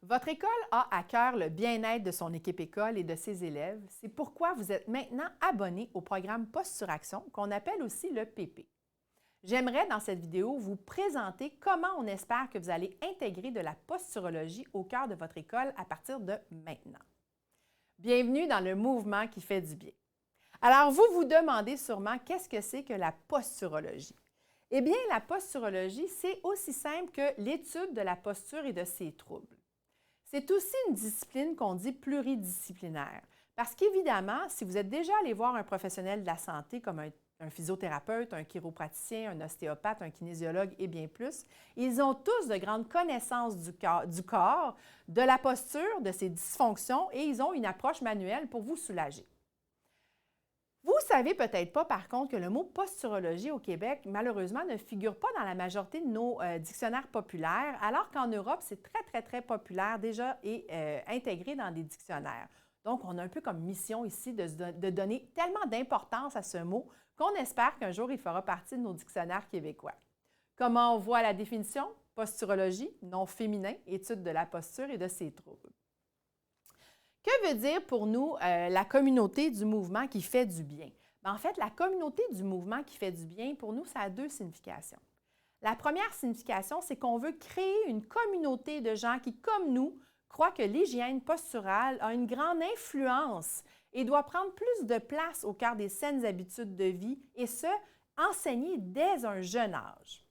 Votre école a à cœur le bien-être de son équipe école et de ses élèves. C'est pourquoi vous êtes maintenant abonné au programme Posture-Action, qu'on appelle aussi le PP. J'aimerais, dans cette vidéo, vous présenter comment on espère que vous allez intégrer de la posturologie au cœur de votre école à partir de maintenant. Bienvenue dans le mouvement qui fait du bien. Alors, vous vous demandez sûrement qu'est-ce que c'est que la posturologie? Eh bien, la posturologie, c'est aussi simple que l'étude de la posture et de ses troubles. C'est aussi une discipline qu'on dit pluridisciplinaire, parce qu'évidemment, si vous êtes déjà allé voir un professionnel de la santé comme un physiothérapeute, un chiropraticien, un ostéopathe, un kinésiologue et bien plus, ils ont tous de grandes connaissances du corps, de la posture, de ses dysfonctions et ils ont une approche manuelle pour vous soulager. Vous ne savez peut-être pas, par contre, que le mot posturologie au Québec, malheureusement, ne figure pas dans la majorité de nos dictionnaires populaires, alors qu'en Europe, c'est très populaire déjà et intégré dans des dictionnaires. Donc, on a un peu comme mission ici de donner tellement d'importance à ce mot qu'on espère qu'un jour, il fera partie de nos dictionnaires québécois. Comment on voit la définition? Posturologie, nom féminin, étude de la posture et de ses troubles. Que veut dire pour nous la communauté du mouvement qui fait du bien? Bien, en fait, la communauté du mouvement qui fait du bien, pour nous, ça a deux significations. La première signification, c'est qu'on veut créer une communauté de gens qui, comme nous, croient que l'hygiène posturale a une grande influence et doit prendre plus de place au cœur des saines habitudes de vie, et ce, enseigner dès un jeune âge.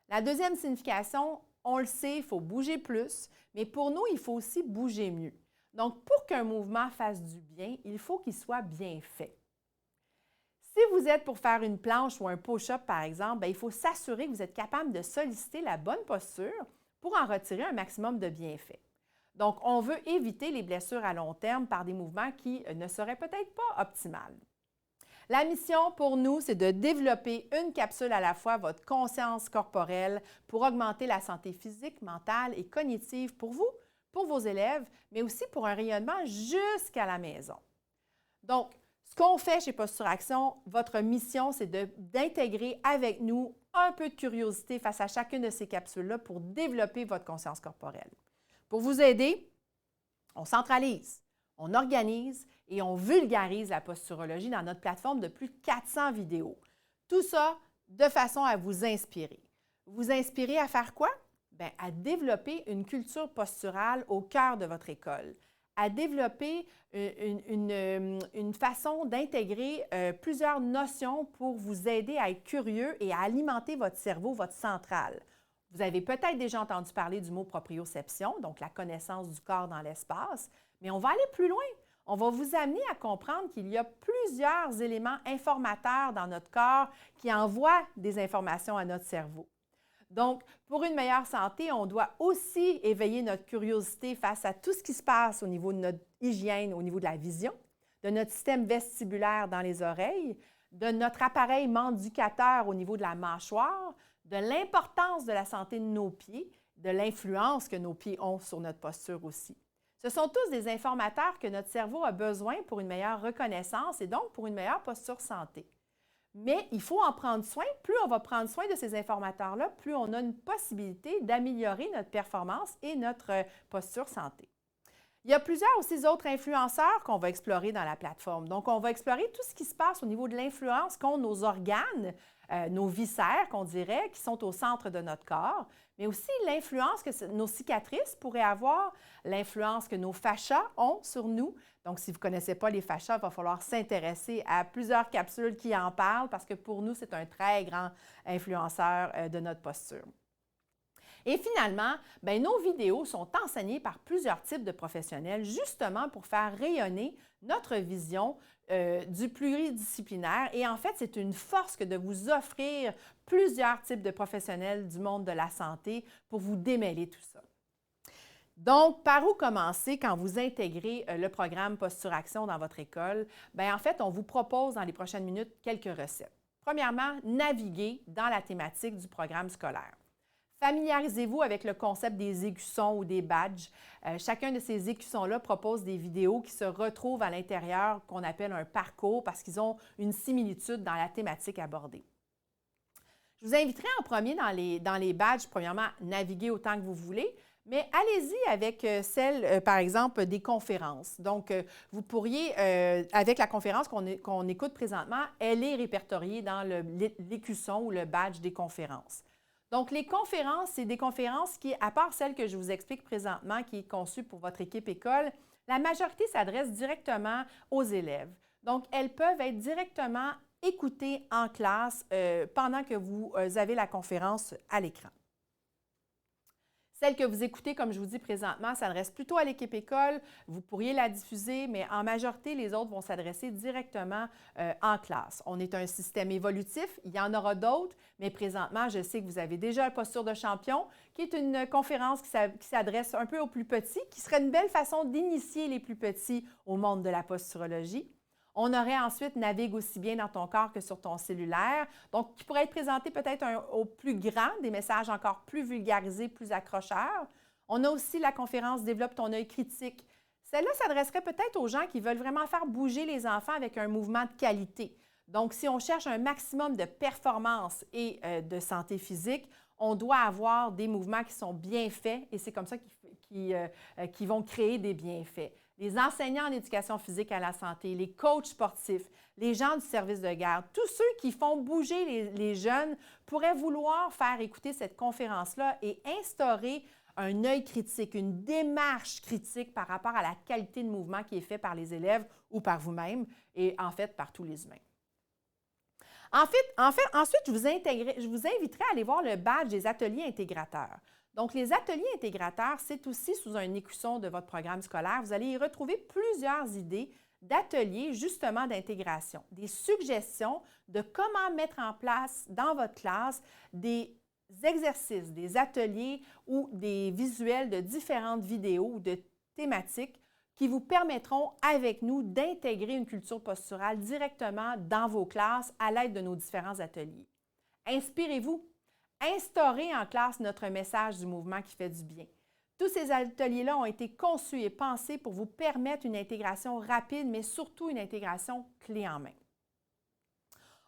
La deuxième signification, on le sait, il faut bouger plus, mais pour nous, il faut aussi bouger mieux. Donc, pour qu'un mouvement fasse du bien, il faut qu'il soit bien fait. Si vous êtes pour faire une planche ou un push-up, par exemple, bien, il faut s'assurer que vous êtes capable de solliciter la bonne posture pour en retirer un maximum de bienfaits. Donc, on veut éviter les blessures à long terme par des mouvements qui ne seraient peut-être pas optimales. La mission pour nous, c'est de développer une capsule à la fois votre conscience corporelle pour augmenter la santé physique, mentale et cognitive pour vous, pour vos élèves, mais aussi pour un rayonnement jusqu'à la maison. Donc, ce qu'on fait chez Posture-Action, votre mission, c'est d'intégrer avec nous un peu de curiosité face à chacune de ces capsules-là pour développer votre conscience corporelle. Pour vous aider, on centralise, on organise et on vulgarise la posturologie dans notre plateforme de plus de 400 vidéos. Tout ça de façon à vous inspirer. Vous inspirer à faire quoi? Bien, à développer une culture posturale au cœur de votre école, à développer une façon d'intégrer plusieurs notions pour vous aider à être curieux et à alimenter votre cerveau, votre centrale. Vous avez peut-être déjà entendu parler du mot proprioception, donc la connaissance du corps dans l'espace, mais on va aller plus loin. On va vous amener à comprendre qu'il y a plusieurs éléments informateurs dans notre corps qui envoient des informations à notre cerveau. Donc, pour une meilleure santé, on doit aussi éveiller notre curiosité face à tout ce qui se passe au niveau de notre hygiène, au niveau de la vision, de notre système vestibulaire dans les oreilles, de notre appareil mandibulateur au niveau de la mâchoire, de l'importance de la santé de nos pieds, de l'influence que nos pieds ont sur notre posture aussi. Ce sont tous des informateurs que notre cerveau a besoin pour une meilleure reconnaissance et donc pour une meilleure posture santé. Mais il faut en prendre soin. Plus on va prendre soin de ces informateurs-là, plus on a une possibilité d'améliorer notre performance et notre posture santé. Il y a plusieurs aussi autres influenceurs qu'on va explorer dans la plateforme. Donc, on va explorer tout ce qui se passe au niveau de l'influence qu'ont nos organes, nos viscères, qu'on dirait, qui sont au centre de notre corps, mais aussi l'influence que nos cicatrices pourraient avoir, l'influence que nos fascias ont sur nous. Donc, si vous ne connaissez pas les fascias, il va falloir s'intéresser à plusieurs capsules qui en parlent parce que pour nous, c'est un très grand influenceur de notre posture. Et finalement, bien, nos vidéos sont enseignées par plusieurs types de professionnels justement pour faire rayonner notre vision du pluridisciplinaire. Et en fait, c'est une force que de vous offrir plusieurs types de professionnels du monde de la santé pour vous démêler tout ça. Donc, par où commencer quand vous intégrez le programme Posture-Action dans votre école? Bien, en fait, on vous propose dans les prochaines minutes quelques recettes. Premièrement, naviguer dans la thématique du programme scolaire. Familiarisez-vous avec le concept des écussons ou des badges. Chacun de ces écussons-là propose des vidéos qui se retrouvent à l'intérieur qu'on appelle un parcours parce qu'ils ont une similitude dans la thématique abordée. Je vous inviterai en premier dans les badges, premièrement, naviguer autant que vous voulez, Mais allez-y avec celle, par exemple, des conférences. Donc, vous pourriez, avec la conférence qu'on écoute présentement, elle est répertoriée dans l'écusson ou le badge des conférences. Donc, les conférences, c'est des conférences qui, à part celle que je vous explique présentement, qui est conçue pour votre équipe école, la majorité s'adresse directement aux élèves. Donc, elles peuvent être directement écoutées en classe pendant que vous avez la conférence à l'écran. Celle que vous écoutez, comme je vous dis présentement, s'adresse plutôt à l'équipe école. Vous pourriez la diffuser, mais en majorité, les autres vont s'adresser directement en classe. On est un système évolutif. Il y en aura d'autres, mais présentement, je sais que vous avez déjà la posture de champion, qui est une conférence qui s'adresse un peu aux plus petits, qui serait une belle façon d'initier les plus petits au monde de la posturologie. On aurait ensuite Navigue aussi bien dans ton corps que sur ton cellulaire, donc qui pourrait être présenté peut-être aux plus grands, des messages encore plus vulgarisés, plus accrocheurs. On a aussi la conférence Développe ton œil critique. Celle-là s'adresserait peut-être aux gens qui veulent vraiment faire bouger les enfants avec un mouvement de qualité. Donc, si on cherche un maximum de performance et de santé physique, on doit avoir des mouvements qui sont bien faits et c'est comme ça qu'ils vont créer des bienfaits. Les enseignants en éducation physique à la santé, les coachs sportifs, les gens du service de garde, tous ceux qui font bouger les jeunes pourraient vouloir faire écouter cette conférence-là et instaurer un œil critique, une démarche critique par rapport à la qualité de mouvement qui est fait par les élèves ou par vous-même et en fait par tous les humains. Ensuite, je vous inviterai à aller voir le badge des ateliers intégrateurs. Donc, les ateliers intégrateurs, c'est aussi sous un écusson de votre programme scolaire. Vous allez y retrouver plusieurs idées d'ateliers justement d'intégration, des suggestions de comment mettre en place dans votre classe des exercices, des ateliers ou des visuels de différentes vidéos ou de thématiques qui vous permettront avec nous d'intégrer une culture posturale directement dans vos classes à l'aide de nos différents ateliers. Inspirez-vous. Instaurez en classe notre message du mouvement qui fait du bien. Tous ces ateliers-là ont été conçus et pensés pour vous permettre une intégration rapide, mais surtout une intégration clé en main.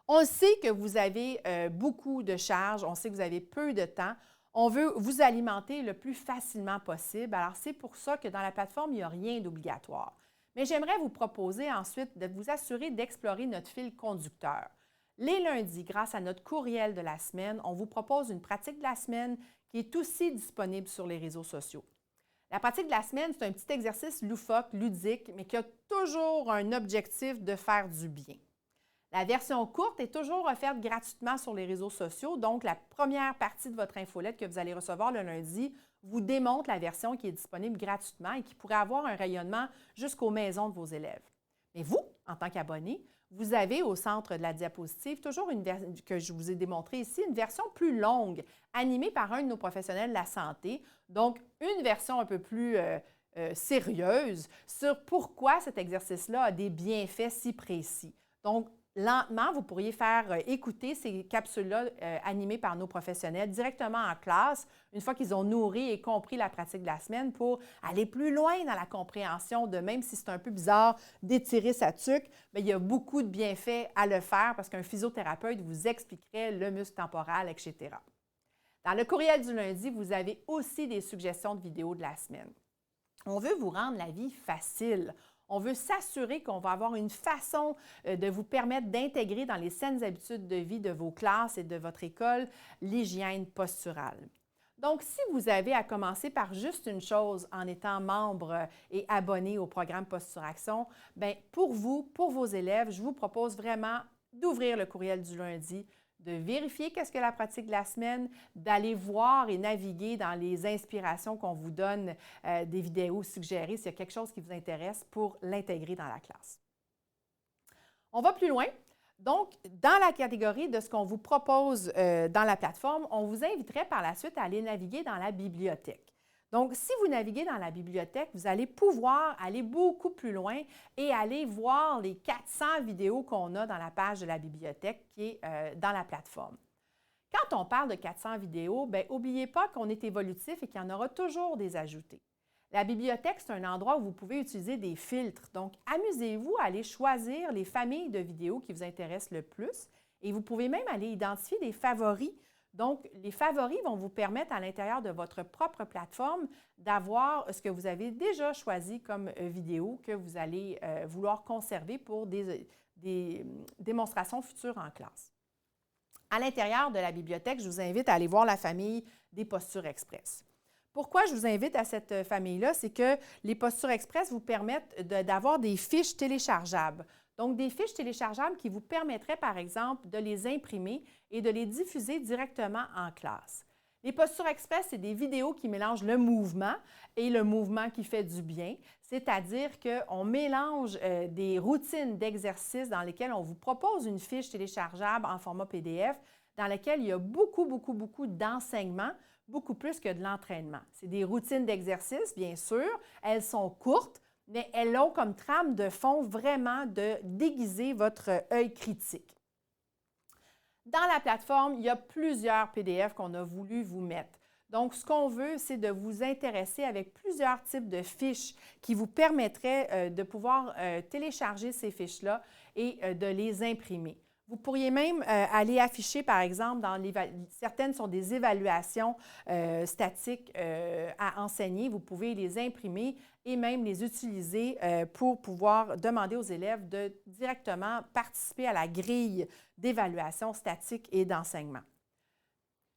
On sait que vous avez beaucoup de charges, on sait que vous avez peu de temps. On veut vous alimenter le plus facilement possible. Alors, c'est pour ça que dans la plateforme, il n'y a rien d'obligatoire. Mais j'aimerais vous proposer ensuite de vous assurer d'explorer notre fil conducteur. Les lundis, grâce à notre courriel de la semaine, on vous propose une pratique de la semaine qui est aussi disponible sur les réseaux sociaux. La pratique de la semaine, c'est un petit exercice loufoque, ludique, mais qui a toujours un objectif de faire du bien. La version courte est toujours offerte gratuitement sur les réseaux sociaux, donc la première partie de votre infolette que vous allez recevoir le lundi vous démontre la version qui est disponible gratuitement et qui pourrait avoir un rayonnement jusqu'aux maisons de vos élèves. Mais vous, en tant qu'abonné, vous avez au centre de la diapositive toujours que je vous ai démontré ici, une version plus longue, animée par un de nos professionnels de la santé, donc une version un peu plus sérieuse sur pourquoi cet exercice-là a des bienfaits si précis. Donc, lentement, vous pourriez faire écouter ces capsules-là animées par nos professionnels directement en classe, une fois qu'ils ont nourri et compris la pratique de la semaine pour aller plus loin dans la compréhension de, même si c'est un peu bizarre d'étirer sa tuque, bien, il y a beaucoup de bienfaits à le faire parce qu'un physiothérapeute vous expliquerait le muscle temporal, etc. Dans le courriel du lundi, vous avez aussi des suggestions de vidéos de la semaine. On veut vous rendre la vie facile. On veut s'assurer qu'on va avoir une façon de vous permettre d'intégrer dans les saines habitudes de vie de vos classes et de votre école l'hygiène posturale. Donc, si vous avez à commencer par juste une chose en étant membre et abonné au programme Posturaction, bien, pour vous, pour vos élèves, je vous propose vraiment d'ouvrir le courriel du lundi, de vérifier qu'est-ce que la pratique de la semaine, d'aller voir et naviguer dans les inspirations qu'on vous donne, des vidéos suggérées s'il y a quelque chose qui vous intéresse pour l'intégrer dans la classe. On va plus loin. Donc, dans la catégorie de ce qu'on vous propose dans la plateforme, on vous inviterait par la suite à aller naviguer dans la bibliothèque. Donc, si vous naviguez dans la bibliothèque, vous allez pouvoir aller beaucoup plus loin et aller voir les 400 vidéos qu'on a dans la page de la bibliothèque qui est dans la plateforme. Quand on parle de 400 vidéos, bien, n'oubliez pas qu'on est évolutif et qu'il y en aura toujours des ajoutés. La bibliothèque, c'est un endroit où vous pouvez utiliser des filtres. Donc, amusez-vous à aller choisir les familles de vidéos qui vous intéressent le plus et vous pouvez même aller identifier des favoris Donc, les favoris vont vous permettre à l'intérieur de votre propre plateforme d'avoir ce que vous avez déjà choisi comme vidéo que vous allez vouloir conserver pour des démonstrations futures en classe. À l'intérieur de la bibliothèque, je vous invite à aller voir la famille des postures express. Pourquoi je vous invite à cette famille-là? C'est que les postures express vous permettent d'avoir des fiches téléchargeables. Donc, des fiches téléchargeables qui vous permettraient, par exemple, de les imprimer et de les diffuser directement en classe. Les postures express, c'est des vidéos qui mélangent le mouvement et le mouvement qui fait du bien, c'est-à-dire qu'on mélange des routines d'exercices dans lesquelles on vous propose une fiche téléchargeable en format PDF dans laquelle il y a beaucoup d'enseignements, beaucoup plus que de l'entraînement. C'est des routines d'exercices, bien sûr, elles sont courtes, mais elles ont comme trame de fond vraiment de déguiser votre œil critique. Dans la plateforme, il y a plusieurs PDF qu'on a voulu vous mettre. Donc, ce qu'on veut, c'est de vous intéresser avec plusieurs types de fiches qui vous permettraient de pouvoir télécharger ces fiches-là et de les imprimer. Vous pourriez même aller afficher, par exemple, certaines sont des évaluations statiques à enseigner. Vous pouvez les imprimer et même les utiliser pour pouvoir demander aux élèves de directement participer à la grille d'évaluation statique et d'enseignement.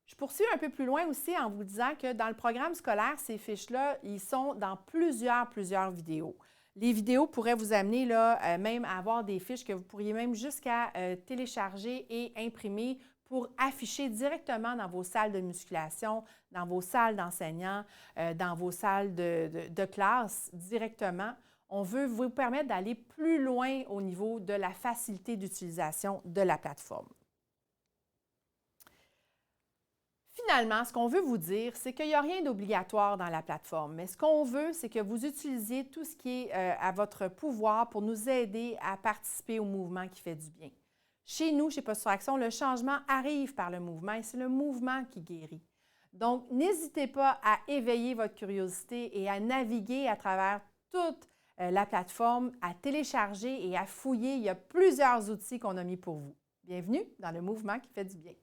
Je poursuis un peu plus loin aussi en vous disant que dans le programme scolaire, ces fiches-là, ils sont dans plusieurs vidéos. Les vidéos pourraient vous amener là, même à avoir des fiches que vous pourriez même jusqu'à télécharger et imprimer pour afficher directement dans vos salles de musculation, dans vos salles d'enseignants, dans vos salles de classe directement. On veut vous permettre d'aller plus loin au niveau de la facilité d'utilisation de la plateforme. Finalement, ce qu'on veut vous dire, c'est qu'il n'y a rien d'obligatoire dans la plateforme, mais ce qu'on veut, c'est que vous utilisiez tout ce qui est à votre pouvoir pour nous aider à participer au mouvement qui fait du bien. Chez nous, chez Posture Action, le changement arrive par le mouvement et c'est le mouvement qui guérit. Donc, n'hésitez pas à éveiller votre curiosité et à naviguer à travers toute la plateforme, à télécharger et à fouiller. Il y a plusieurs outils qu'on a mis pour vous. Bienvenue dans le mouvement qui fait du bien.